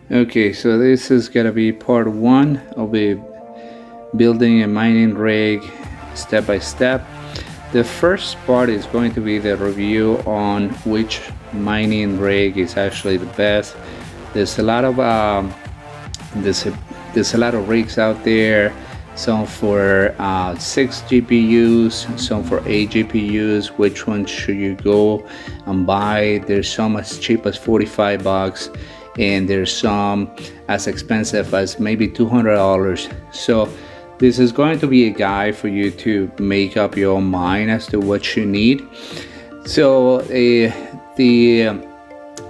Okay, so this is gonna be part one of a building a mining rig step by step. The first part is going to be the review on which mining rig is actually the best. There's a lot of there's a lot of rigs out there, some for 6 GPUs, some for 8 GPUs. Which one should you go and buy? There's some as cheap as $45, and there's some as expensive as maybe $200. So this is going to be a guide for you to make up your own mind as to what you need. So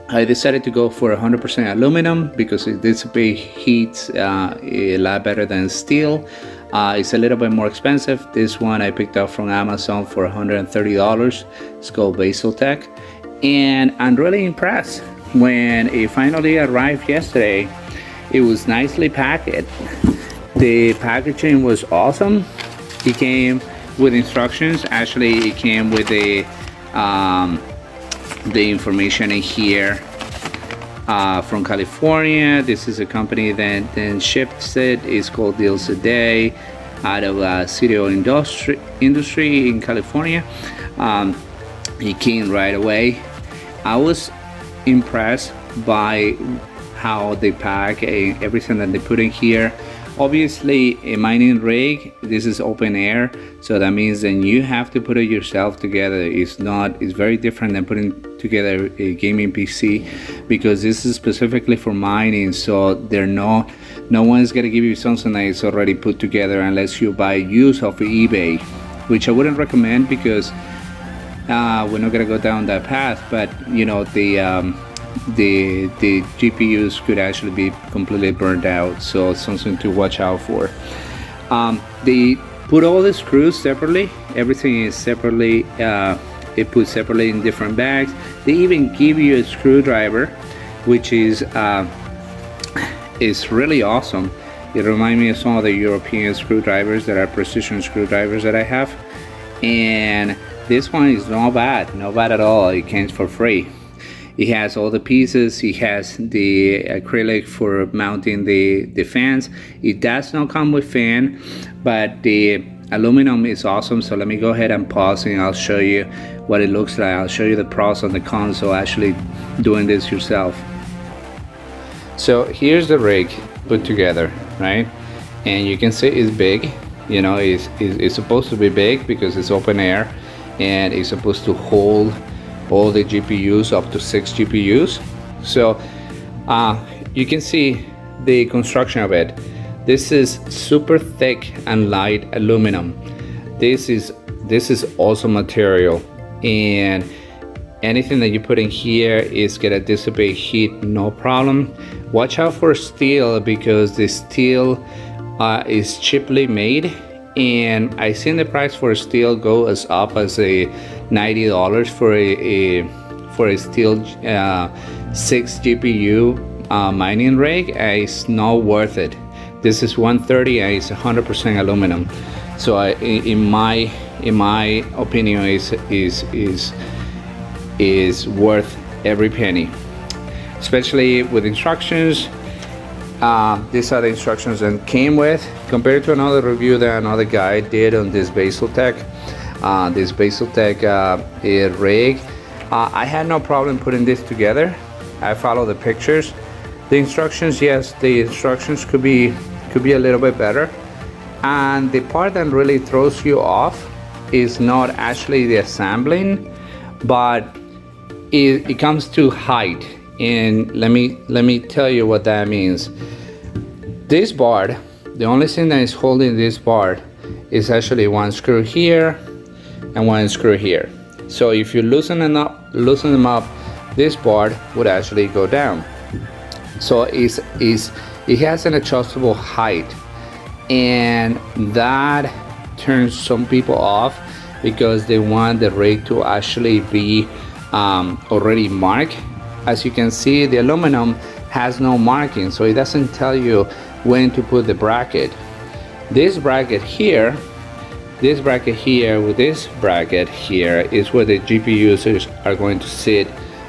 I decided to go for 100% aluminum because it dissipates heat a lot better than steel. It's a little bit more expensive. This one I picked up from Amazon for $130. It's called Baseltek, and I'm really impressed. When it finally arrived yesterday, it was nicely packaged. The packaging was awesome. It came with instructions. Actually, it came with the information in here from California. This is a company that then ships it. It's called Deals a Day out of CDO industry in California. It came right away. I was impressed by how they pack everything that they put in here. Obviously, a mining rig, this is open air, so that means then you have to put it yourself together. It's very different than putting together a gaming PC, because this is specifically for mining. So no one's gonna give you something that is already put together unless you buy used off of eBay, which I wouldn't recommend, because we're not gonna go down that path. But you know, the GPUs could actually be completely burned out, so it's something to watch out for. They put all the screws separately. Everything is separately it put separately in different bags. They even give you a screwdriver, which is really awesome. It reminds me of some of the European screwdrivers that are precision screwdrivers that I have, and this one is not bad at all. It comes for free. It has all the pieces. It has the acrylic for mounting the fans. It does not come with fan, but the aluminum is awesome. So let me go ahead and pause and I'll show you what it looks like. I'll show you the pros and the cons of actually doing this yourself. So here's the rig put together, right? And you can see it's big. You know, it's supposed to be big because it's open air, and it's supposed to hold all the GPUs, up to 6 GPUs. So you can see the construction of it. This is super thick and light aluminum. This is awesome material, and anything that you put in here is gonna dissipate heat no problem. Watch out for steel, because the steel is cheaply made, and I seen the price for steel go as up as a $90 for a steel 6 GPU mining rig. It's not worth it. This is $130 and it's 100% aluminum. So in my opinion, is worth every penny, especially with instructions. These are the instructions that came with, compared to another review that another guy did on this Baseltek. This Baseltek rig. I had no problem putting this together. I follow the pictures. The instructions, yes, the instructions could be a little bit better. And the part that really throws you off is not actually the assembling, but it comes to height. And let me tell you what that means. This board, the only thing that is holding this board is actually one screw here and one screw here. So if you loosen them up, this board would actually go down. So it has an adjustable height, and that turns some people off because they want the rig to actually be already marked. As you can see, the aluminum has no marking, so it doesn't tell you when to put the bracket. This bracket here with this bracket here is where the GPUs are going to sit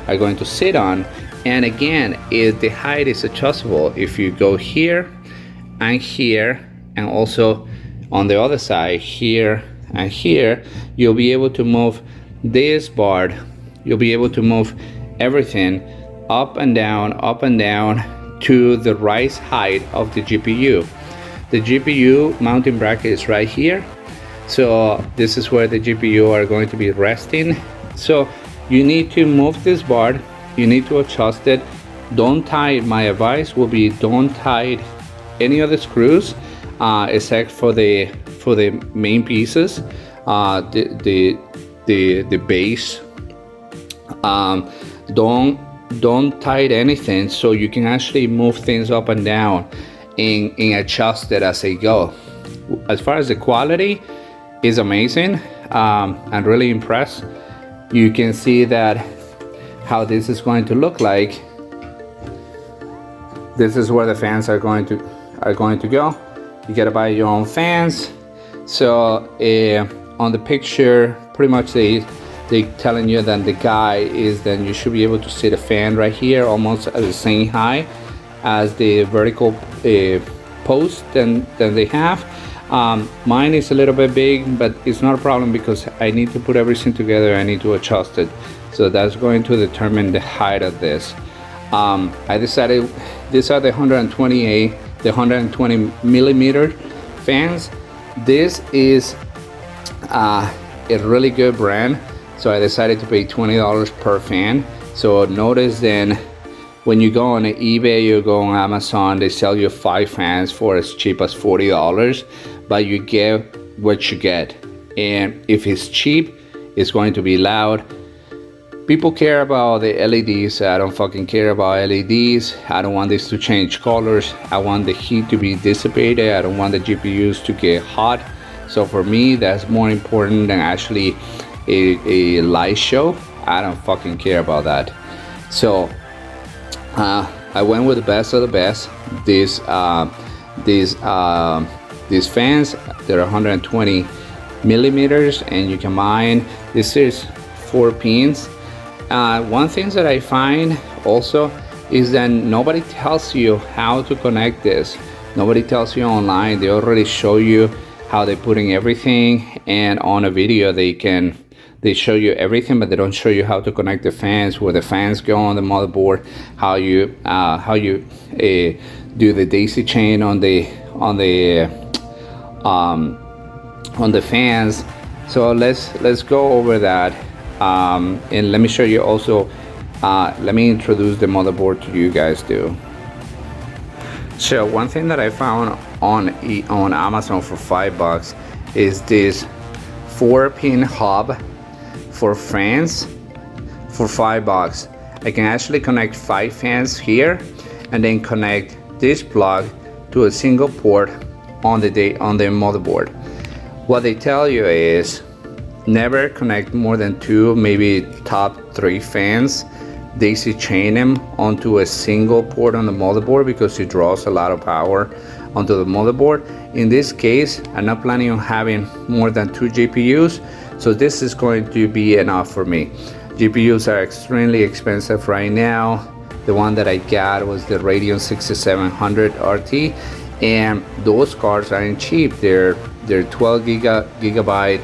are going to sit on. And again, the height is adjustable. If you go here and here, and also on the other side here and here, you'll be able to move this board. You'll be able to move everything up and down to the right height of the GPU. The GPU mounting bracket is right here. So this is where the GPU are going to be resting. So you need to move this board, you need to adjust it. Don't tie it. My advice will be don't tie any of the screws except for the main pieces, the base. Don't tie anything, so you can actually move things up and down and adjust it as they go. As far as the quality is amazing. I'm really impressed. You can see that how this is going to look like. This is where the fans are going to go. You gotta buy your own fans. So on the picture, pretty much they telling you that the guy is, then you should be able to see the fan right here, almost at the same height as the vertical post that they have. Mine is a little bit big, but it's not a problem because I need to put everything together. I need to adjust it, so that's going to determine the height of this. I decided these are the 120 millimeter fans. This is a really good brand, so I decided to pay $20 per fan. So notice then when you go on eBay, you go on Amazon, they sell you 5 fans for as cheap as $40, but you get what you get. And if it's cheap, it's going to be loud. People care about the LEDs. I don't fucking care about LEDs. I don't want this to change colors. I want the heat to be dissipated. I don't want the GPUs to get hot. So for me, that's more important than actually a light show. I don't fucking care about that. So I went with the best of the best. These fans, they're 120 millimeters, and you can mine. This is 4 pins. One thing that I find also is that nobody tells you how to connect this. Nobody tells you online. They already show you how they're putting everything, and on a video they show you everything, but they don't show you how to connect the fans, where the fans go on the motherboard, how you do the daisy chain on the fans. So let's go over that, and let me show you also. Let me introduce the motherboard to you guys too. So one thing that I found on Amazon for $5 is this 4-pin hub for fans for $5. I can actually connect 5 fans here, and then connect this plug to a single port on the motherboard. What they tell you is never connect more than 2, maybe top 3 fans. Daisy chain them onto a single port on the motherboard because it draws a lot of power onto the motherboard. In this case, I'm not planning on having more than 2 GPUs, so this is going to be enough for me. GPUs are extremely expensive right now. The one that I got was the Radeon 6700 RT, and those cards aren't cheap. They're 12 gigabyte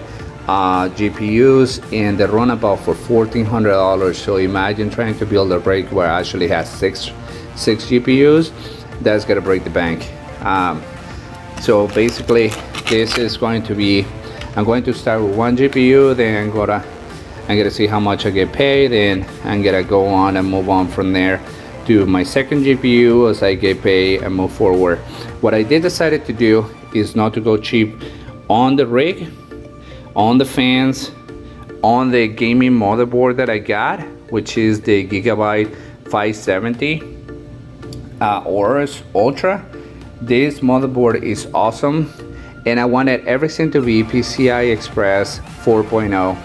GPUs, and they run about for $1,400. So imagine trying to build a rig where it actually has six GPUs. That's gonna break the bank. So basically, this is going to be, I'm going to start with 1 GPU, then I'm gonna see how much I get paid, and I'm gonna go on and move on from there to my second GPU as I get paid and move forward. What I did decided to do is not to go cheap on the rig, on the fans, on the gaming motherboard that I got, which is the GIGABYTE 570 AORUS Ultra. This motherboard is awesome, and I wanted everything to be PCI Express 4.0.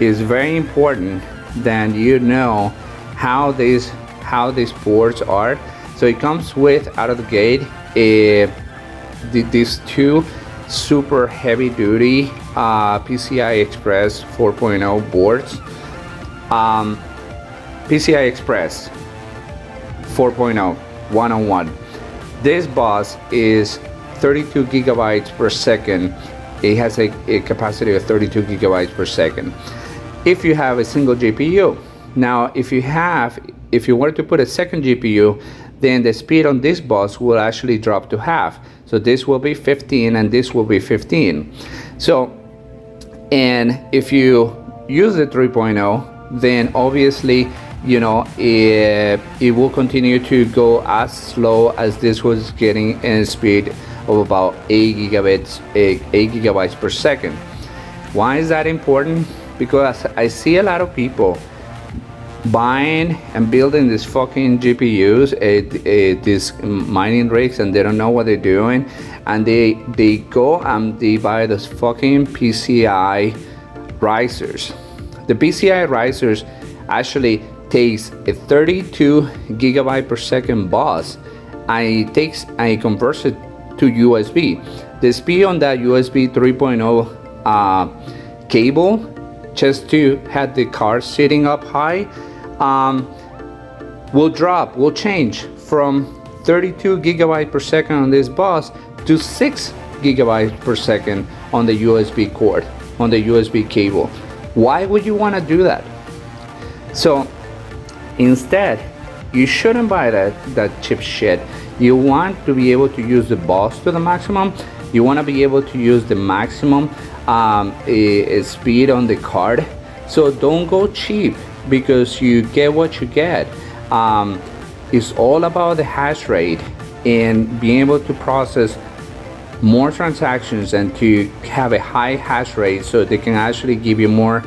It's very important that you know how these boards are. So it comes with, out of the gate, these 2 super heavy duty PCI Express 4.0 boards. PCI Express 4.0 1-on-1. This bus is 32 gigabytes per second. It has a capacity of 32 gigabytes per second. If you have a single GPU. Now, if you were to put a second GPU, then the speed on this bus will actually drop to half. So this will be 15 and this will be 15. So, and if you use the 3.0, then obviously, you know, it will continue to go as slow as this was getting in speed of about 8 gigabytes per second. Why is that important? Because I see a lot of people buying and building these fucking GPUs, these mining rigs, and they don't know what they're doing, and they go and they buy those fucking PCI risers. The PCI risers actually takes a 32 gigabyte per second bus and it converts it to USB. The speed on that USB 3.0 cable, just to have the card sitting up high, will change from 32 gigabytes per second on this bus to 6 gigabytes per second on the USB cord, on the USB cable. Why would you want to do that? So instead, you shouldn't buy that cheap shit. You want to be able to use the bus to the maximum. You want to be able to use the maximum speed on the card. So don't go cheap, because you get what you get. It's all about the hash rate and being able to process more transactions and to have a high hash rate, so they can actually give you more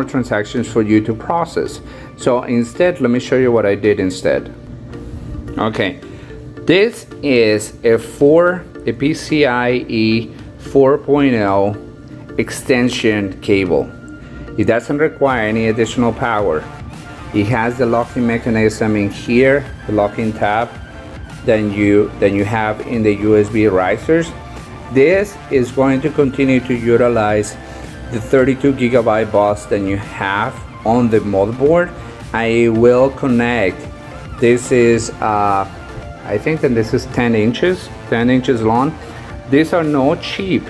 transactions for you to process. So instead, let me show you what I did instead. Okay, this is a PCIe 4.0 extension cable. It doesn't require any additional power. It has the locking mechanism in here, the locking tab, than you have in the USB risers. This is going to continue to utilize the 32 gigabyte bus that you have on the motherboard. I will connect. This is I think that this is 10 inches long. These are no cheap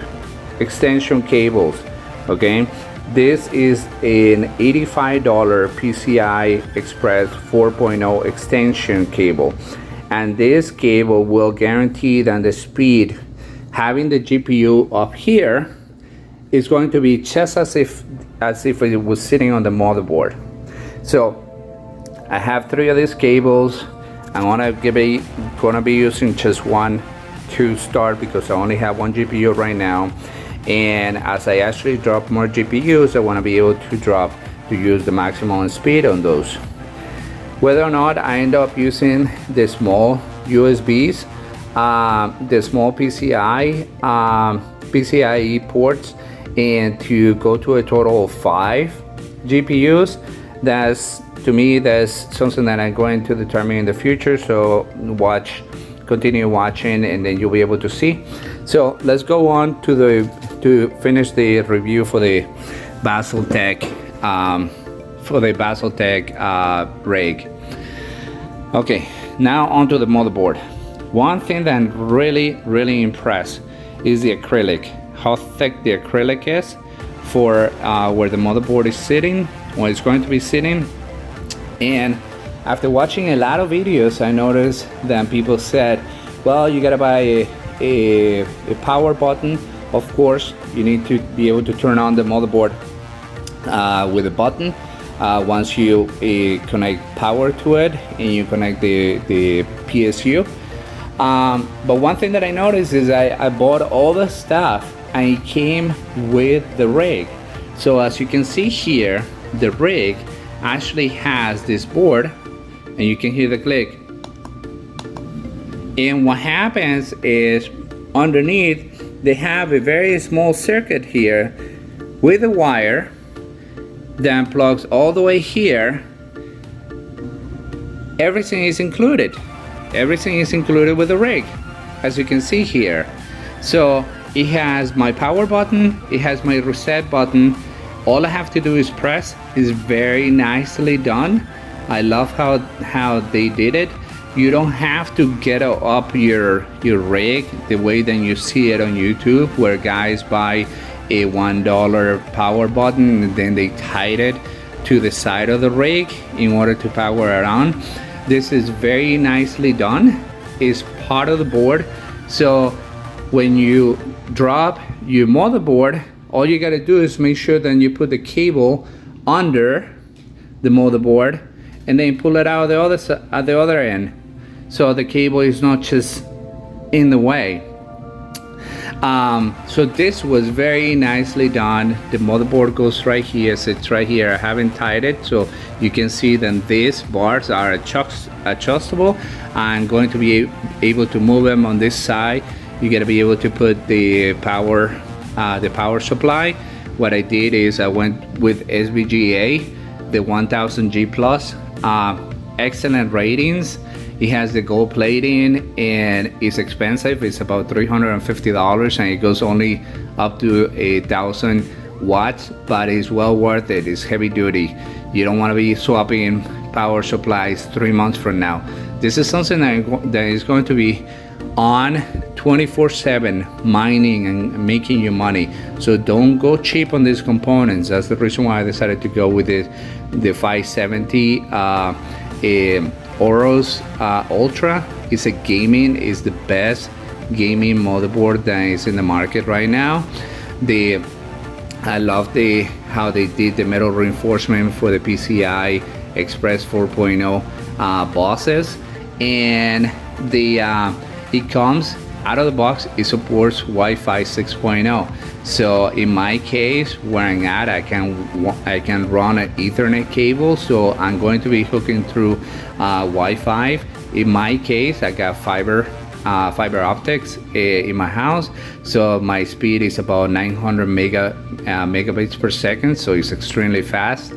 extension cables. Okay, this is an $85 PCI Express 4.0 extension cable, and this cable will guarantee that the speed, having the GPU up here, is going to be just as if it was sitting on the motherboard. So I have 3 of these cables. I'm gonna be using just one to start, because I only have one GPU right now. And as I actually drop more GPUs, I want to be able to use the maximum speed on those. Whether or not I end up using the small USBs, the small PCIe ports, and to go to a total of 5 GPUs, to me that's something that I'm going to determine in the future. So continue watching, and then you'll be able to see. So let's go on to finish the review for the Baseltek rig. Okay, now onto the motherboard. One thing that I'm really impressed is the acrylic, how thick the acrylic is for where the motherboard is sitting, or it's going to be sitting. And after watching a lot of videos, I noticed that people said, well, you gotta buy a power button. Of course, you need to be able to turn on the motherboard with a button once you connect power to it and you connect the PSU. But one thing that I noticed is I bought all the stuff and it came with the rig. So as you can see here, the rig actually has this board, and you can hear the click. And what happens is, underneath they have a very small circuit here with a wire that plugs all the way here. Everything is included. Everything is included with the rig, as you can see here. So it has my power button, it has my reset button, all I have to do is press. It's very nicely done. I love how they did it. You don't have to get up your rig the way that you see it on YouTube, where guys buy a $1 power button and then they tie it to the side of the rig in order to power it on. This is very nicely done. It's part of the board. So when you drop your motherboard, all you gotta do is make sure that you put the cable under the motherboard and then pull it out at the other end, so the cable is not just in the way. So this was very nicely done. The motherboard goes right here, sits right here. I haven't tied it, so you can see that these bars are adjustable. I'm going to be able to move them on this side. You gotta be able to put the power supply. What I did is I went with EVGA, the 1000G plus, excellent ratings. It has the gold plating and it's expensive. It's about $350 and it goes only up to 1,000 watts, but it's well worth it. It's heavy duty. You don't want to be swapping power supplies 3 months from now. This is something that is going to be on 24/7, mining and making you money. So don't go cheap on these components. That's the reason why I decided to go with the 570 AORUS Ultra. It's the best gaming motherboard that is in the market right now. I love how they did the metal reinforcement for the PCIe Express 4.0 buses, and it comes out of the box. It supports Wi-Fi 6.0. So in my case, where I'm at, I can run an Ethernet cable. So I'm going to be hooking through Wi-Fi. In my case, I got fiber optics in my house. So my speed is about 900 megabits per second. So it's extremely fast.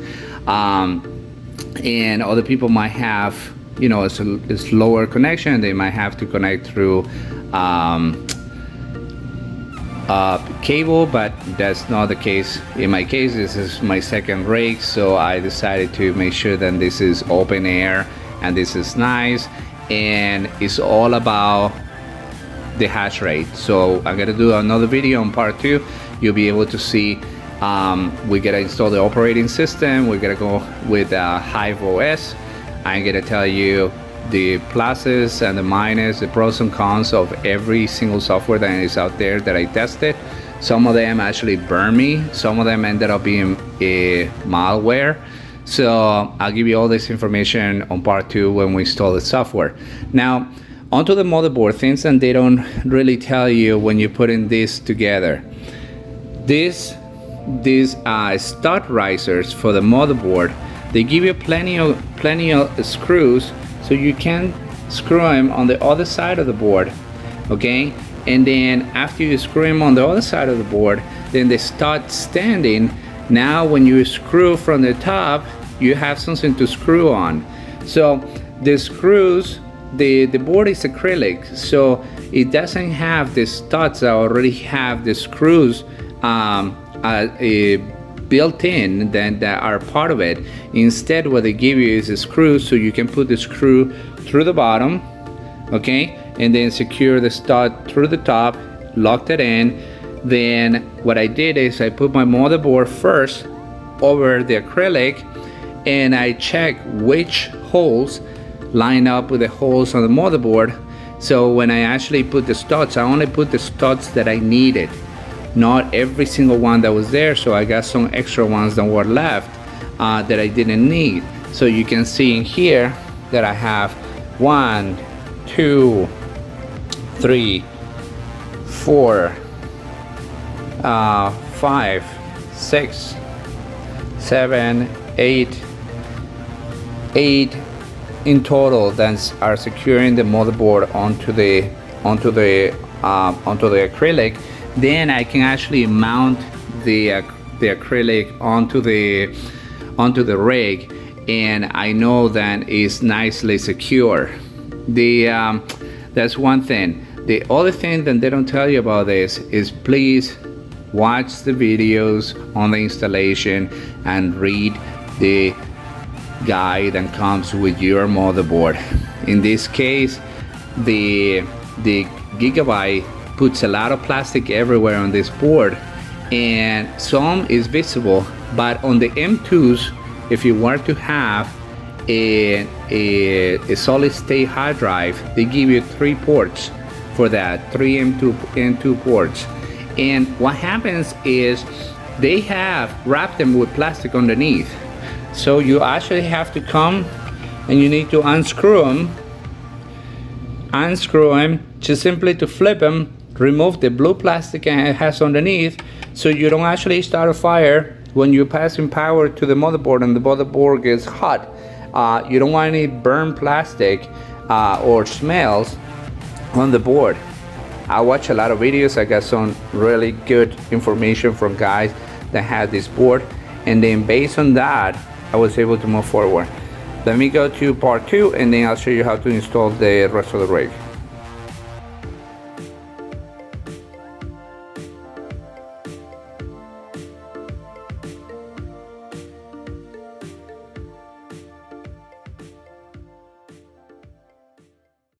And other people might have, you know, it's a slower connection. They might have to connect through cable, but that's not the case. In my case, this is my second rig, so I decided to make sure that this is open air and this is nice, and it's all about the hash rate. So I'm gonna do another video on part 2. You'll be able to see we gotta install the operating system. We're gonna go with Hive OS. I'm gonna tell you the pluses and the minuses, the pros and cons of every single software that is out there that I tested. Some of them actually burned me. Some of them ended up being malware. So I'll give you all this information on part 2 when we install the software. Now, onto the motherboard, things that they don't really tell you when you're putting this together. These stud risers for the motherboard, they give you plenty of screws, so you can screw them on the other side of the board, okay? And then after you screw them on the other side of the board, then they start standing. Now when you screw from the top, you have something to screw on. So the screws, the board is acrylic, so it doesn't have the studs that already have the screws built in that are part of it. Instead, what they give you is a screw, so you can put the screw through the bottom, okay, and then secure the stud through the top, locked it in. Then what I did is I put my motherboard first over the acrylic, and I check which holes line up with the holes on the motherboard. So when I actually put the studs, I only put the studs that I needed, not every single one that was there. So I got some extra ones that were left that I didn't need. So you can see in here that I have 1, 2, 3, 4, 5, 6, 7, 8 in total that are securing the motherboard onto the acrylic. Then I can actually mount the acrylic onto the rig, and I know that it's nicely secure. That's one thing. The other thing that they don't tell you about this is, please watch the videos on the installation and read the guide that comes with your motherboard. In this case, the GIGABYTE puts a lot of plastic everywhere on this board, and some is visible, but on the M2s, if you were to have a solid state hard drive, they give you 3 ports for that, 3 M2 ports. And what happens is they have wrapped them with plastic underneath. So you actually have to come and you need to unscrew them, just simply to flip them, remove the blue plastic it has underneath, so you don't actually start a fire when you're passing power to the motherboard and the motherboard gets hot. You don't want any burnt plastic or smells on the board. I watch a lot of videos. I got some really good information from guys that had this board, and then based on that I was able to move forward. Let me go to part 2 and then I'll show you how to install the rest of the rig.